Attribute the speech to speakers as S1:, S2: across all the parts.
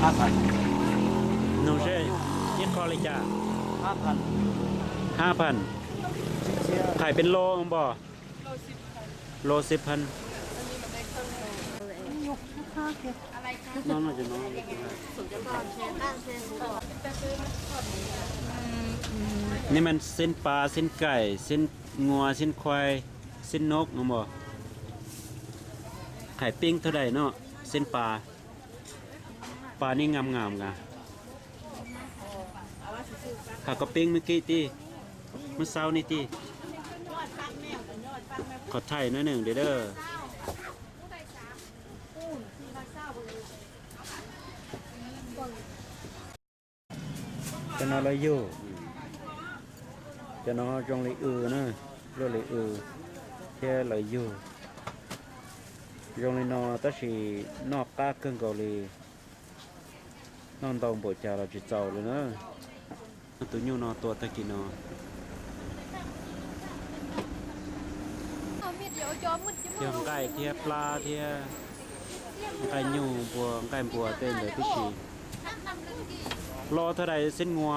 S1: 5,000
S2: หนูเช่ยินคอเลยจ้า
S1: 5,000
S2: 5,000ขายเป็นโลมั้งบ่โล10,000น้องน่าจะน้องนี่มันเส้นปลาเส้นไก่เส้นงัวเส้นควายเส้นนกมั้งบ่ขายปิ้งเท่าไหร่เนาะเส้นปลานี่งามๆกะข้าก็ปิ้งเมื่อกี้ตีเมื่อเช้านี่ตีขอไทยหน่อยหนึ่งเด้อจะนอนอะไรอยู่จะนอนจงเลยนะเรื่องเลยแค่เลยอยู่จงเลยนอนตั้งแต่นอกก้าเครื่องเกาหลีนอนตรงบทจาเราจะเจ้าเลยนะตัวยูนอนตัวตะกี้นอนเทียมไก่เทียปลาเทียไก่ยูบัวไก่บัวเต้นเลยพี่ชีรอเท่าไรเส้นงัว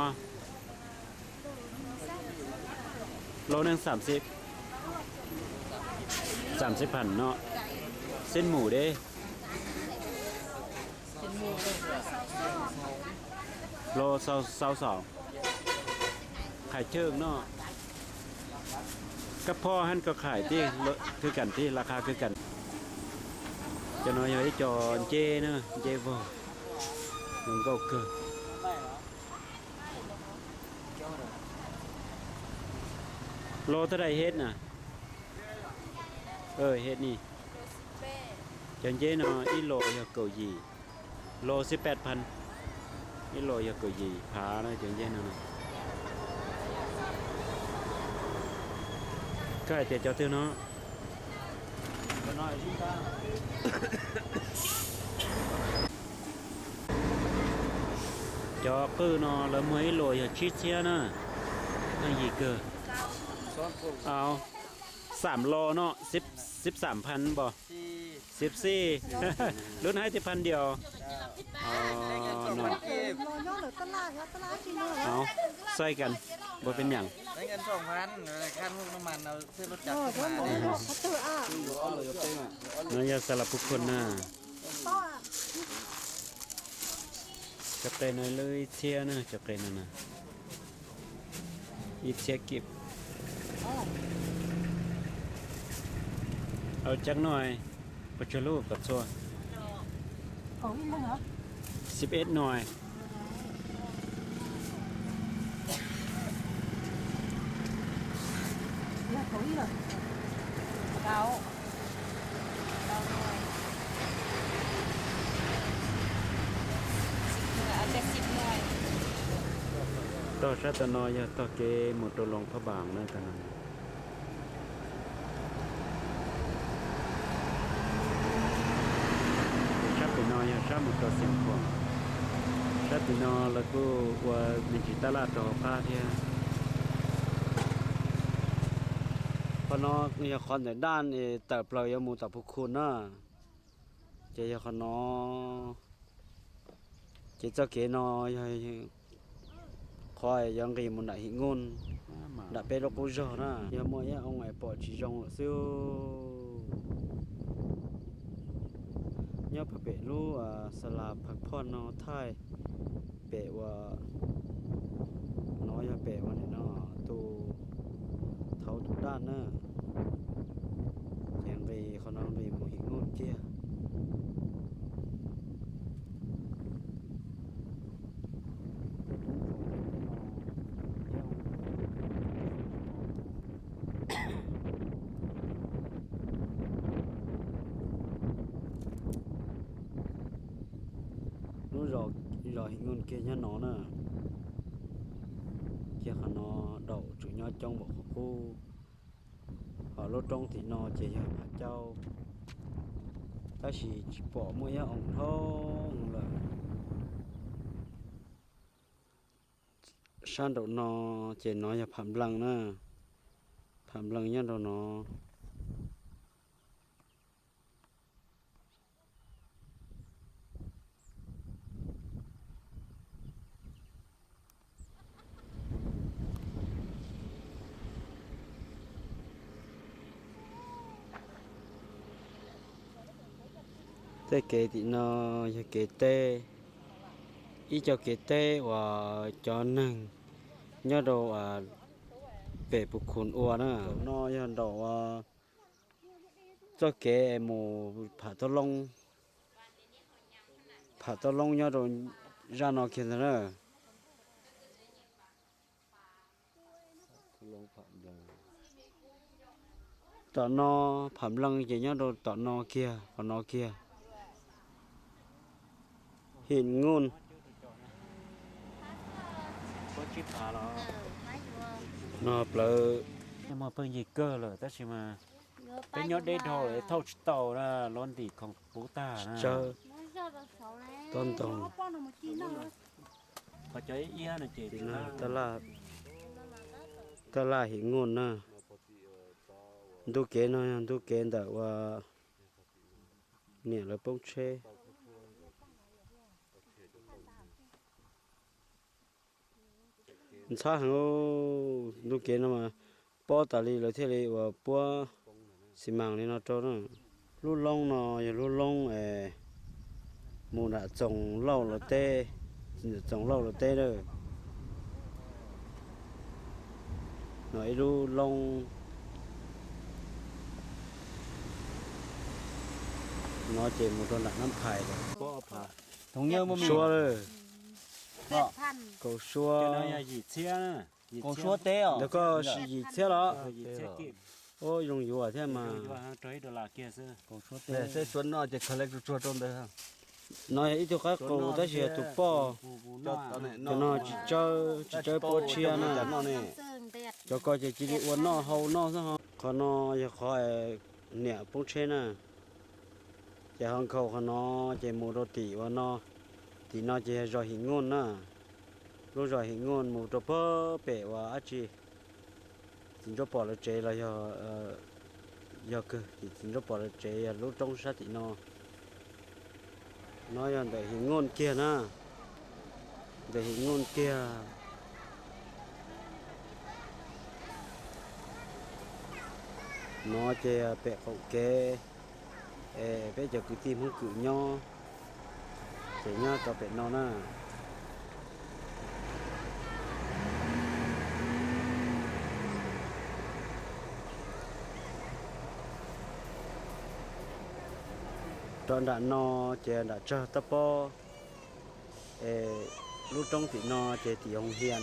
S2: โลนึง30,000เนาะเส้นหมูเด้โล22ขายเชิงเนาะกับพ่อฮั่นก็ขายที่คือกันที่ราคาคือกันจะน้อยให้จอนเจเนาะเจบ่มันก็เกินโลเท่าไรเฮ็ดน่ะเฮ็ดนี่จันเจเนาะอีโลยาเกาหยีโล18,000อีโลยาเกาหยีผาเนาะจันเจเนาะก็เจ๊เจ้าเต้าเนาะก็น้อยชิ้นตาจอปื้อเนาะแล้วมื้อโลยาชิเชียเนาะนั่นอีกเกอเอา3 โลเนาะ13,000บ่14รุ่นให้10,000เดียวอ๋อเนาะเอาใส่กันบ่เป็นหยัง
S1: ได้เงิน2,000ค่าพวกน้ำมันเราซื้อรถจักรมาเนี่ย
S2: เนาะอย่าสลับทุกคนนะจับใจหน่อยเลยเชียนะจับใจนั่นนะอีเชียกิบเอาจักหน่อยปัจจุบันกับชัว11 หน่อยต่อชาตนอยต่อเกหมดตัวลงพระบางนั่นกันนะชาตินอยชาหมดตัวเสียงของชาตินอแล้วก็ว่ามีจิตตลาดต่อผ้าเทียพอนอกนี่คอนแต่ด้านแต่เปล่ายมูแต่ผู้คุณนะเจียคอนอเจียเจ้าเกนอคอยยังกี่มันได้หิงนđã bé nó cũng giờ na giờ mỗi ông ngoài bỏ chỉ trong siêu nhớ phải bể lu salaผักพอนnó thay bểว่าน้อยบะวันนี้เนาะตัวเท้าทุกด้านนะยังไปเขาน้องไปหมู่หิงนเจียrồi ngôn kia nhá nó nè kia khả nó đậu chủ nhá trong bộ khu ở lô trong thì nó chỉ hạt châu ta chỉ bỏ mỗi ông thong là san đậu nó chỉ nói là phạm lăng nè phạm lăng nhá đậu nó thế kể thì nó giờ kể tê ý cho kể tê và cho nâng nhớ đồ về bục khuôn ua nữa nó giờ đồ cho kể mù phá tao lông nhớ đồ ra nó kia nữa tao nó phạm lăng chỉ nhớ đồ tao nó kia còn nó kia hiện ngôn có chip à nó nó lỡ nhưng mà bây giờ cơ rồi tất nhiên mà cái nhớ đây thôi thâu tàu ra lon thì không bố ta chờ tôn tông có chơi ia này chị ta là hiện ngôn nè đu kế nó đu kế đã và nè là bông tre sao hàng ô đu kế nó mà bỏ tali là thế này và bỏ xi măng này nó cho nó lú lông nó giờ lú lông mùa đã trồng lâu là tê trồng lâu là tê rồi nói lú lông nó chỉ một con năm phải rồi bỏ phá
S1: thống nhớ mà mình
S2: xua rồi
S1: đó
S2: cầu xua
S3: cho nó là gì xe nữa
S1: còn số té à
S2: nó có gì xe đó
S3: gì xe kịp
S2: ôi dùng dùa thế mà
S3: trời đô la kia xưa
S1: còn số té sẽ chuẩn nó chỉ collect cho trong đấy ha
S2: nói ít cho các cầu ta sẽ tụ po cho nó chỉ cho po chia nè cho coi chỉ đi uốn nó hầu nó sao còn nó giờ khỏi nè bông trên nè chỉ hàng khẩu còn nó chỉ một đôi tỷ và nó thì nó chỉ rồi hình ngôn nè lúc rồi hình ngôn một đôi bơ bể và á chi chính cho bỏ là chế là giờ cơ thì chính cho bỏ là chế lúc trong sát thì nó là để hình ngôn kia nè để hình ngôn kia nó chơi bẹ khẩu kê bây giờ cứ tìm không cử nho để nho cho bẹ nó nè tròn đã nó chơi đã chờ tập po lúc trong thì nó chơi thì hồng hiền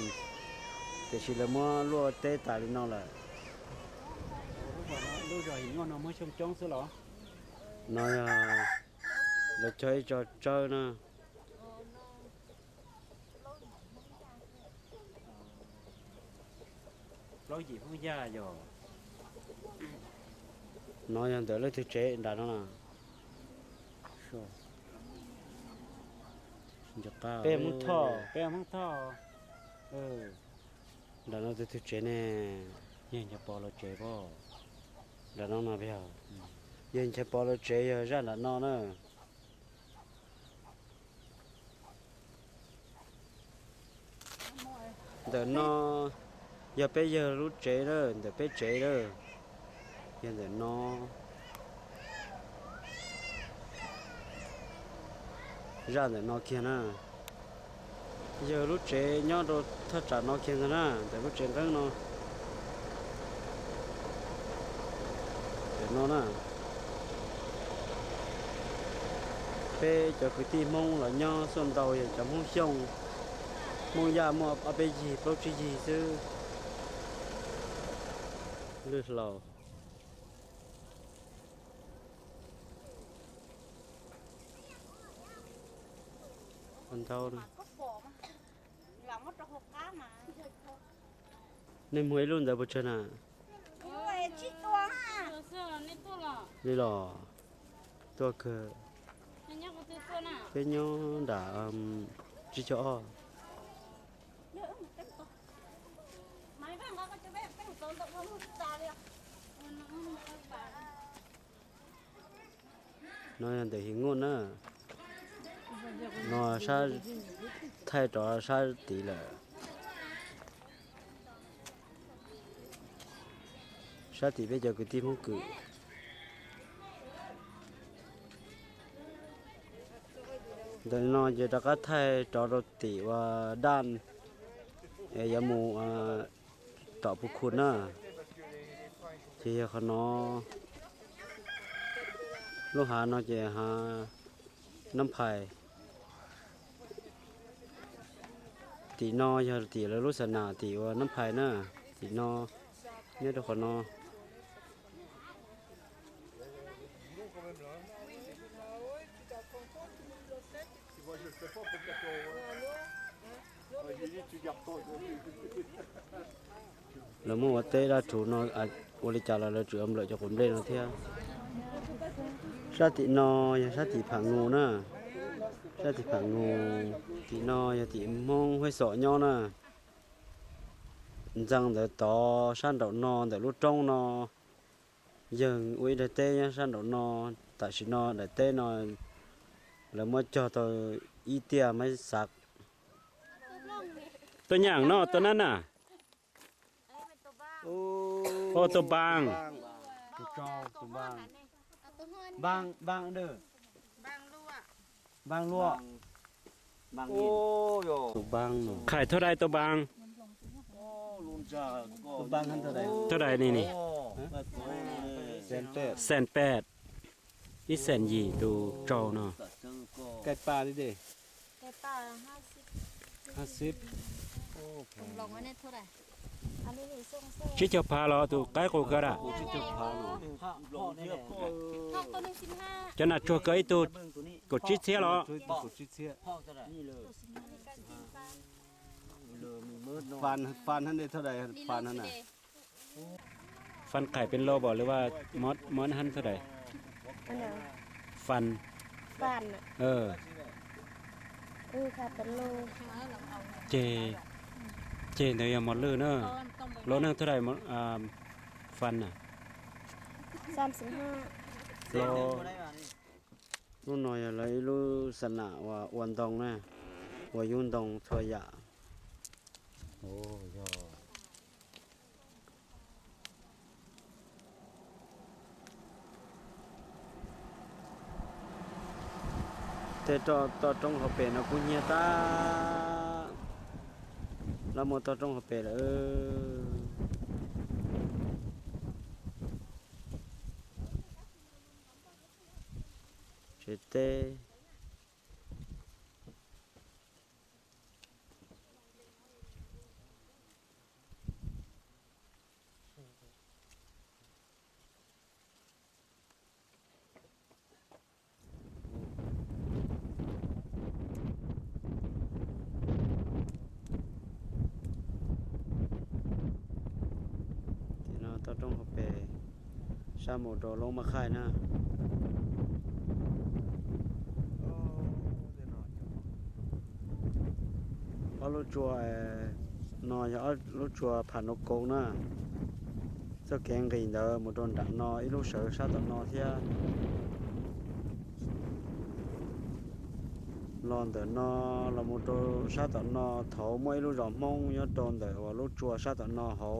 S2: thì chỉ là mua lúa tê tại nó là
S3: lúc rồi ngon nó mới trông trông xưa đó
S2: nói là chơi trò chơi nè
S3: lo gì không ra rồi
S2: nói rằng tới lấy thứ chế đã nó là bé muốn thọ đã nó thứ chế nè
S3: nhìn cho bỏ lo chế bỏ
S2: đã nó là bây giờ nhìn chế bỏ là chế ra là nó nữa để nó giờ bây giờ lúc chế đó để bé chế đó hiện để nó ra để nó kia nè giờ lúc chế nhớ đồ thắt chặt nó kia nè để lúc chế cái nó để nó nè bé cho cái tim mông là nhớ xuân đầu thì chấm mông xong mông già mông ở bên gì bao chi gì chứ lướt lò con tàu này nên muối luôn rồi bữa trưa à đi lò tôi cơ cái nhau đã chỉ cho nói là để hình ngôn á nó sao thay trò sao tỷ lệ sao thì bây giờ cái tim không cử Đời nó giờ đã có thay trò đồ tỉ và đan giờ mù trọ bục khuôn á thì họ nó lúc hà nó chỉ hà năm phải tỉ nó giờ tỉ là lúc sân nào tỉ và năm phải nữa tỉ nó nhớ được họ nó là mua tê ra chủ nó ô li chả là chủ âm lợi cho cũng đây nó theo sát tị no sát tị phẳng ngô nè sát tị phẳng ngô tị no tị mong hơi sợ nhau nè rằng để to san đậu no để lúc trong nó dừng uy để tê nhá san đậu no tại vì nó để tê nó là mới cho tôi y tia mới sạc
S3: ตัวอย่างเนาะตัวนั้นน่ะโอ้ตัวบาง
S2: ตัวจอตัวบางบางเด้อบางลวกบางยินตัวบางเนาะ
S3: ขายเท่าไรตัวบาง
S2: ตัวบางทันเท่าไหร่
S3: เท่าไรนี่
S2: เซนเป็ด
S3: แสนแปดนี่แสนยี่ดูจอเนาะ
S2: ไก่ปลาดิเด้
S4: ไก่ป่า50
S2: 50
S4: ลองไว้ในเท่าไหร่อันนี้นี่ส่งเส้น
S3: ชิเจ้าพาเราตัวใกล้กูก็ได้
S2: ที่จุดพาเนาะ
S4: ทองตัวหนึง15
S3: จะน่าชัวเกยตัวกดชิเสียเหรอ
S2: ช่วยกดชิดเสีย
S4: ตัว15นี่ก็กินปลา
S2: ฟันท่านได้เท่าไหร่ฟันท่านน่ะ
S3: ฟันไข่เป็นโลบ่หรือว่ามอดหันเท่าไหร่
S4: อันนั้น
S3: ฟัน
S4: บ้านน่ะ ค่ะเป็นโล
S3: เจเดี๋ยวอย่าหมดเลยเนอะโลนึงเท่าไหร่ฟันน่ะ
S4: 35
S3: โล
S2: นู่นหน่อยอะไรรู้สนะว่าอ้วนตรงนะว่ายุ่นตรงช่วยยา
S3: โอ้ยอ
S2: แต่ต่อตรงเขาเป็นนะกูเนียตาแล้วหมดต่อตรงเขาเป็นเจเตที่เราต่อตรงเขาเป็นชาโมโดลงมาค่ายนะเอาลูกจัวนอยเอาลูกจัวผ่านนกกงนะเจ้าแกงกินเด้อหมดโดนดักนออีลูกเสือชาตัวนอเทียลอนเด้อนอเราหมดโดชาตัวนอเถาไม่ลูกหลอมมงยอดโดนเด้อว่าลูกจัวชาตัวนอเขา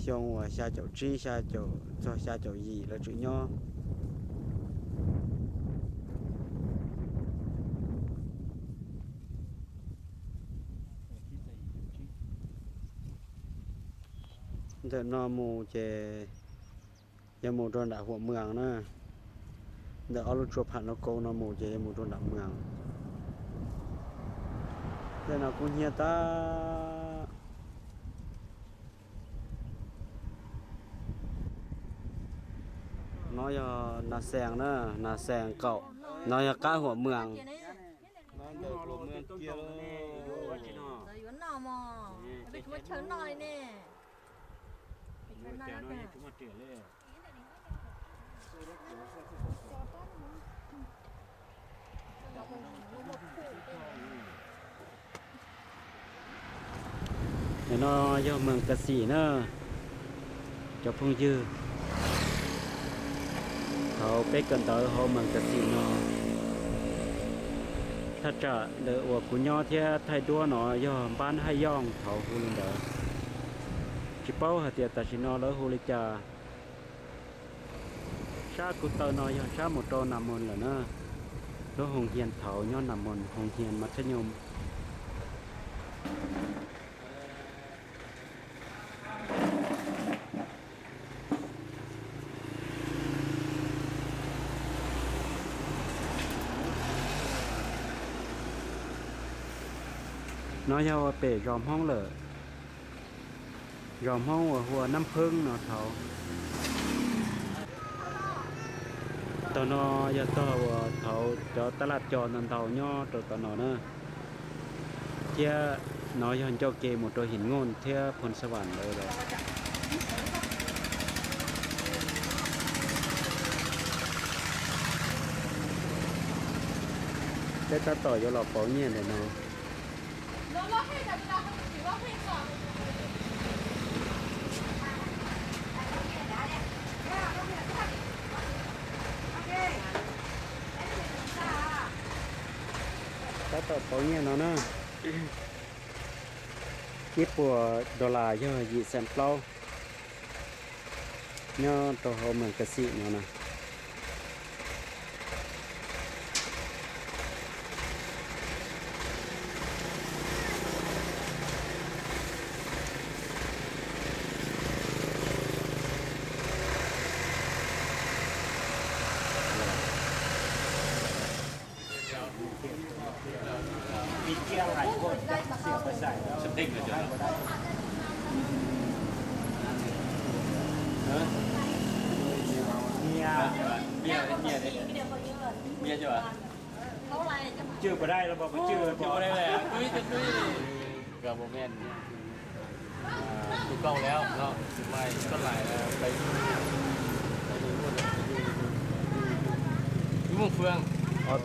S2: xong và xa chậu trí xa chậu gì là chữ nho thế nó mù chè giờ mù tròn đảo của mường nữa để ở lúc chụp hẳn nó câu nó mù chè mù tròn đảo mường thế nào cũng nhiều ta nói là sèn nữa là sèn cậu nói là cá của mường nói là của mường kia
S4: เราอยู่นอมอไปช่วยเชิญหน่อยเนี่ยไปช่วยหน่อยแล้วกัน
S3: nó do mừng cà xỉ nữa cho phong dư họ bé cần tới họ mừng cà xỉ nóถ้าจะเดือว่ากุญยอเทียไทยดัวหนอยอบ้านให้ย่องเขาฮูลินเดอชิเป้าหาเตียตาชินอแล้วฮูลิจาชากุตเตอร์นอยชาหมดโตนามนเหรอเนอะ แล้วโรงเรียนเถาย้อนนำมนต์โรงเรียนมัธยมน้อยเอาไปยอมห้องเลยยอมห้องหัวน้ำพึ่งเนาะเถาตอนนอยาต่อว่าเถาจอตลาดจอนันเถาย่อตัวตอนนอเนอะเที่ยน้อยยันเจ้าเกหมดตัวหินงนเที่ยพลสวรรค์เลยได้ตัดต่อยอหลอกเป๋าเงี้ยเลยเนาะตัดต่อเป๋าเงี้ยเนาะเนาะญี่ปุ่นดอลลาร์ย่อยี่แสนเปล่าเนาะตัวเขาเหมือนกระสีเนาะนะมีเกี่ยวอะไรก็เสียบไปใส่สติ๊กเลยจ้ะเมียจ้ะชื่อไปได้เราบอกว่าชื่อบอกได้เลยตุ้ยกับโมเมนต์ถูกต้องแล้วเนาะไม่ก็หลายแล้วไปดูมุ่งเฟือง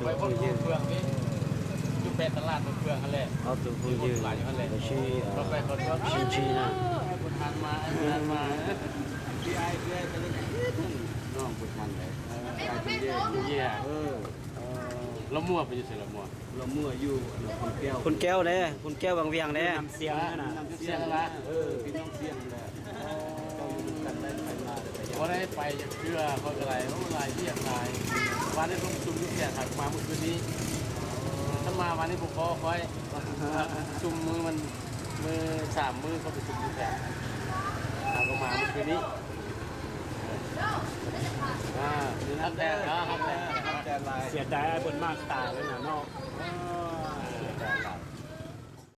S3: ไปพบมุ่งเฟืองนี่อยู่เป็นตลาดมุ่งเฟืองเขาเลยเอาตัวผู้ยืนหลายเขาเลยชื่อเราไปคนว่าชื่อนะบุญทันมาพี่ไอ้ไปเลยน้องบุญทันเลยเยี่ยเรามั่วไปอยู่เสร็จเรามั่วอยู่คุณแก้วเนี่ยคุณแก้วบางเวียงเนี่ยน้ำเสียงนะน้ำเสียงนะพี่น้องเสียงเลยว่าได้ไปอย่างเชื่อเขาอะไรเขาอะไรที่อย่างไรวันนี้ผมจุ่มยุบแก่ถักมาเมื่อคืนนี้ถ้ามาวันนี้ผมก็คอยจุ่มมือมันมือ3 มือเขาไปจุ่มยุบแก่ถักก็มาเมื่อคืนนี้ฮักแต่เสียดายบนมากตาเลยนะเนาะ